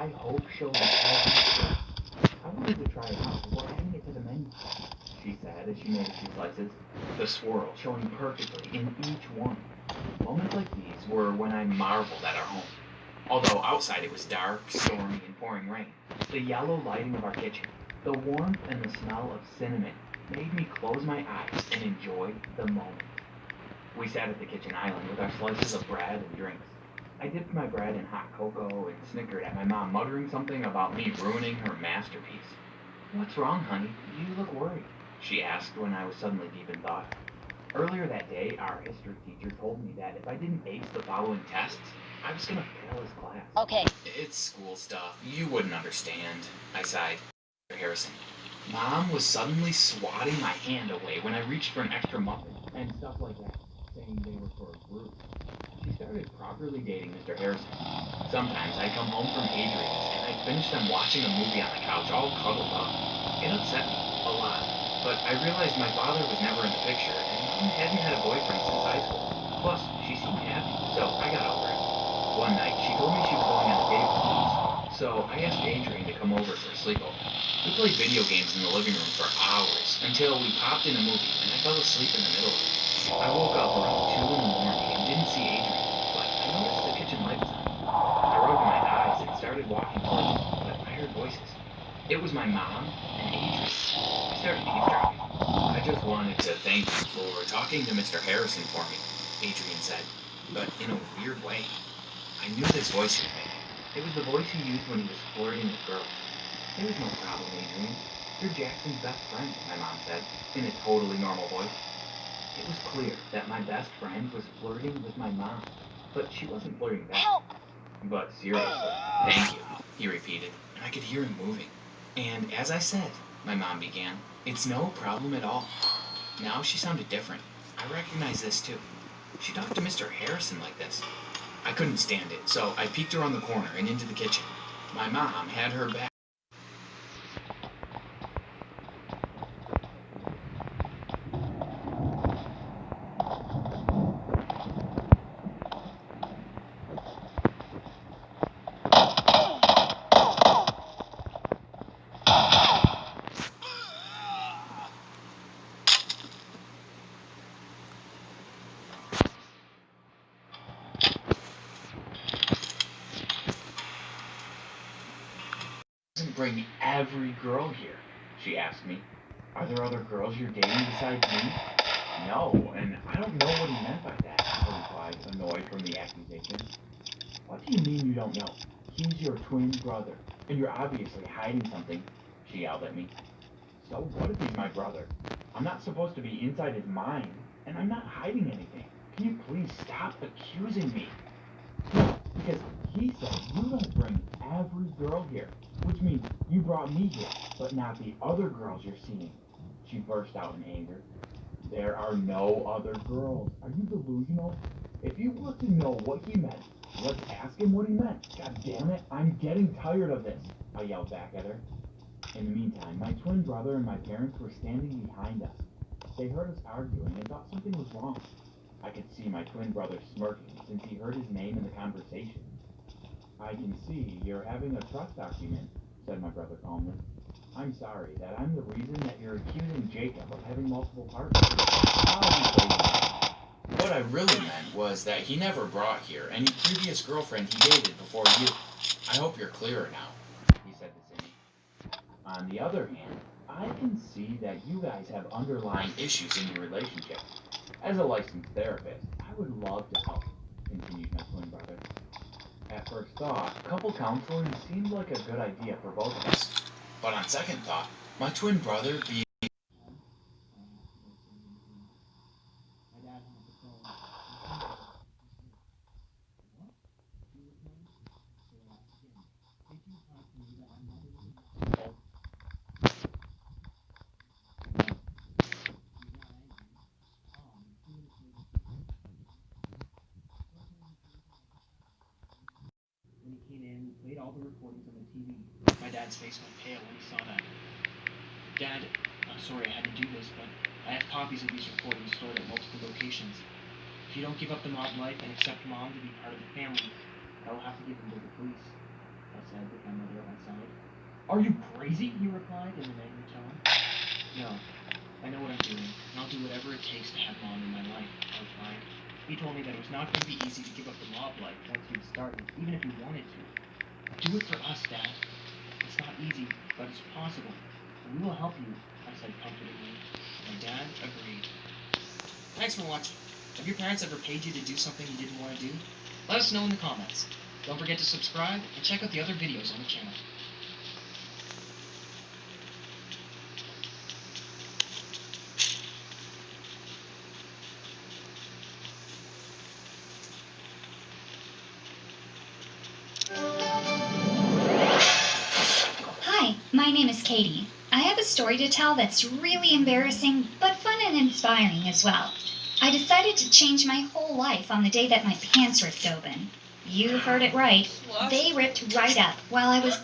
high hope showed every step. I wanted to try it out before adding it to the menu, she said as she made a few slices, the swirl showing perfectly in each one. Moments like these were when I marveled at our home. Although outside it was dark, stormy, and pouring rain, the yellow lighting of our kitchen, the warmth and the smell of cinnamon made me close my eyes and enjoy the moment. We sat at the kitchen island with our slices of bread and drinks. I dipped my bread in hot cocoa and snickered at my mom muttering something about me ruining her masterpiece. What's wrong, honey? You look worried, she asked when I was suddenly deep in thought. Earlier that day, our history teacher told me that if I didn't ace the following tests, I was gonna fail his class. Okay. It's school stuff. You wouldn't understand, I sighed. Mr. Harrison. Mom was suddenly swatting my hand away when I reached for an extra muffin and stuff like that, saying they were for a group. She started properly dating Mr. Harrison. Sometimes I'd come home from Adrian's and I'd finish them watching a movie on the couch all cuddled up. It upset me a lot, but I realized my father was never in the picture and Mom hadn't had a boyfriend since high school. Plus, she seemed happy, so I got over it. One night, she told me she was going on a date with us, so I asked Adrian to come over for a sleepover. We played video games in the living room for hours until we popped in a movie and I fell asleep in the middle of it. I woke up around 2 in the morning and didn't see Adrian, but I noticed the kitchen light was on. I rubbed my eyes and started walking towards him, but I heard voices. It was my mom and Adrian. I started eavesdropping. I just wanted to thank you for talking to Mr. Harrison for me, Adrian said, but in a weird way. I knew this voice he was making. It was the voice he used when he was flirting with girls. There was no problem, Adrian. You're Jackson's best friend, my mom said, in a totally normal voice. It was clear that my best friend was flirting with my mom, but she wasn't flirting back. Help! But seriously, thank you, he repeated, and I could hear him moving. And as I said, my mom began, it's no problem at all. Now she sounded different. I recognize this too. She talked to Mr. Harrison like this. I couldn't stand it, so I peeked around the corner and into the kitchen. My mom had her back. Bring every girl here, she asked me. Are there other girls you're dating besides me? No, and I don't know what he meant by that, I replied, annoyed from the accusation. What do you mean you don't know? He's your twin brother, and you're obviously hiding something, she yelled at me. So what if he's my brother? I'm not supposed to be inside his mind, and I'm not hiding anything. Can you please stop accusing me? No, because he said you don't bring every girl here, which means you brought me here, but not the other girls you're seeing. She burst out in anger. There are no other girls. Are you delusional? If you want to know what he meant, let's ask him what he meant. God damn it, I'm getting tired of this, I yelled back at her. In the meantime, my twin brother and my parents were standing behind us. They heard us arguing and thought something was wrong. I could see my twin brother smirking since he heard his name in the conversation. I can see you're having a trust argument, said my brother calmly. I'm sorry that I'm the reason that you're accusing Jacob of having multiple partners. What I really meant was that he never brought here any previous girlfriend he dated before you. I hope you're clearer now, he said to Cindy. On the other hand, I can see that you guys have underlying issues in your relationship. As a licensed therapist, I would love to help, continued my twin brother. At first thought, couple counseling seemed like a good idea for both of us. But on second thought, my twin brother being when he came in, played all the recordings on the TV. My dad's face went pale when he saw that. Dad, I'm sorry I had to do this, but I have copies of these recordings stored at multiple locations. If you don't give up the mob life and accept Mom to be part of the family, I will have to give them to the police, I said with my Are you crazy? He replied in an angry tone. No, I know what I'm doing, and I'll do whatever it takes to have Mom in my life, I replied. He told me that it was not going to be easy to give up the mob life once you'd started, even if you wanted to. Do it for us, Dad. It's not easy, but it's possible. And we will help you, I said comfortingly. My dad agreed. Thanks for watching. Have your parents ever paid you to do something you didn't want to do? Let us know in the comments. Don't forget to subscribe and check out the other videos on the channel. Hi, my name is Katie. I have a story to tell that's really embarrassing, but fun and inspiring as well. I decided to change my whole life on the day that my pants ripped open. You heard it right. They ripped right up while I was...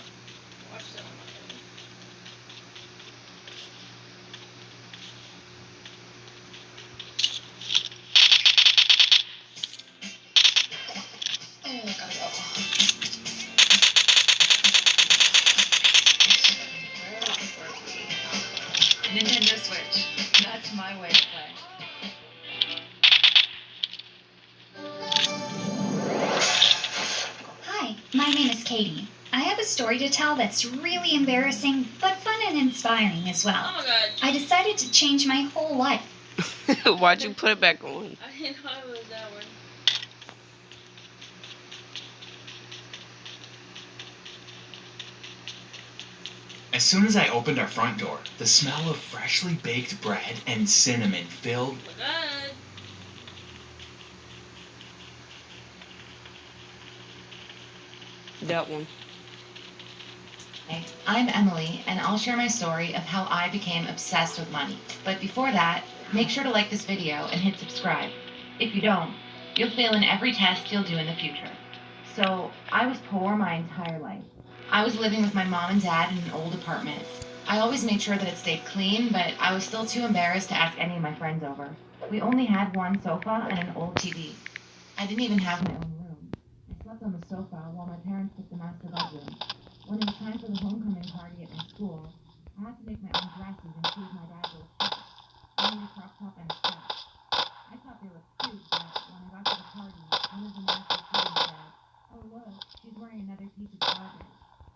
Nintendo Switch. That's my way to play. Hi, my name is Katie. I have a story to tell that's really embarrassing, but fun and inspiring as well. Oh my god. I decided to change my whole life. Why'd you put it back on? I didn't know it was that one. As soon as I opened our front door, the smell of freshly baked bread and cinnamon filled. Oh my god. That one. Hi, I'm Emily, and I'll share my story of how I became obsessed with money. But before that, make sure to like this video and hit subscribe. If you don't, you'll fail in every test you'll do in the future. So, I was poor my entire life. I was living with my mom and dad in an old apartment. I always made sure that it stayed clean, but I was still too embarrassed to ask any of my friends over. We only had one sofa and an old TV. I didn't even have my own room. I slept on the sofa while my parents took the master bedroom. When it was time for the homecoming party at my school, I had to make my own dresses and choose my dad's old shirt. I made a crop top and a skirt. I thought they looked cute, but when I got to the party, one of the master students said, "Oh look, she's wearing another piece of trousers."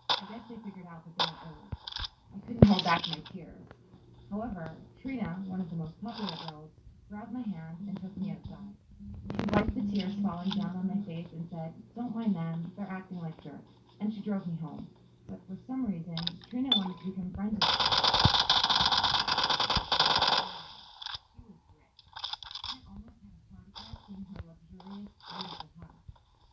I guess they figured out that they were old. I couldn't hold back my tears. However, Trina, one of the most popular girls, grabbed my hand and took me outside. She wiped the tears falling down on my face and said, "Don't mind them, they're acting like jerks." And she drove me home. But for some reason, Trina wanted to become friends with me. She was rich. I almost had a heart attack seeing her luxurious, beautiful house.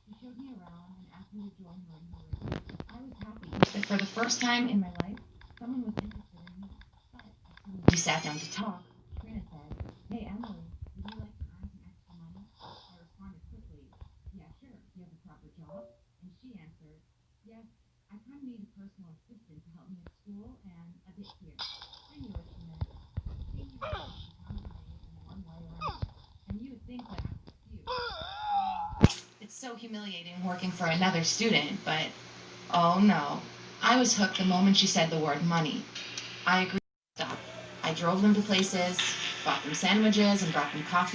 She showed me around and asked me to join her in her room. I was happy that for the first time in my life, someone was interested in me. But as soon as we sat down to talk, Trina said, "Hey Emily, would you like to earn some extra money?" I responded quickly, "Yeah, sure. Do you have a proper job?" And she answered, "Yes, I kind of need a personal assistant to help me at school and a bit here." I knew what she meant. Being here was become in one way or another. And you would think that after a few. It's so humiliating working for another student, but oh no. I was hooked the moment she said the word money. I agreed to stop. I drove them to places, bought them sandwiches, and brought them coffee.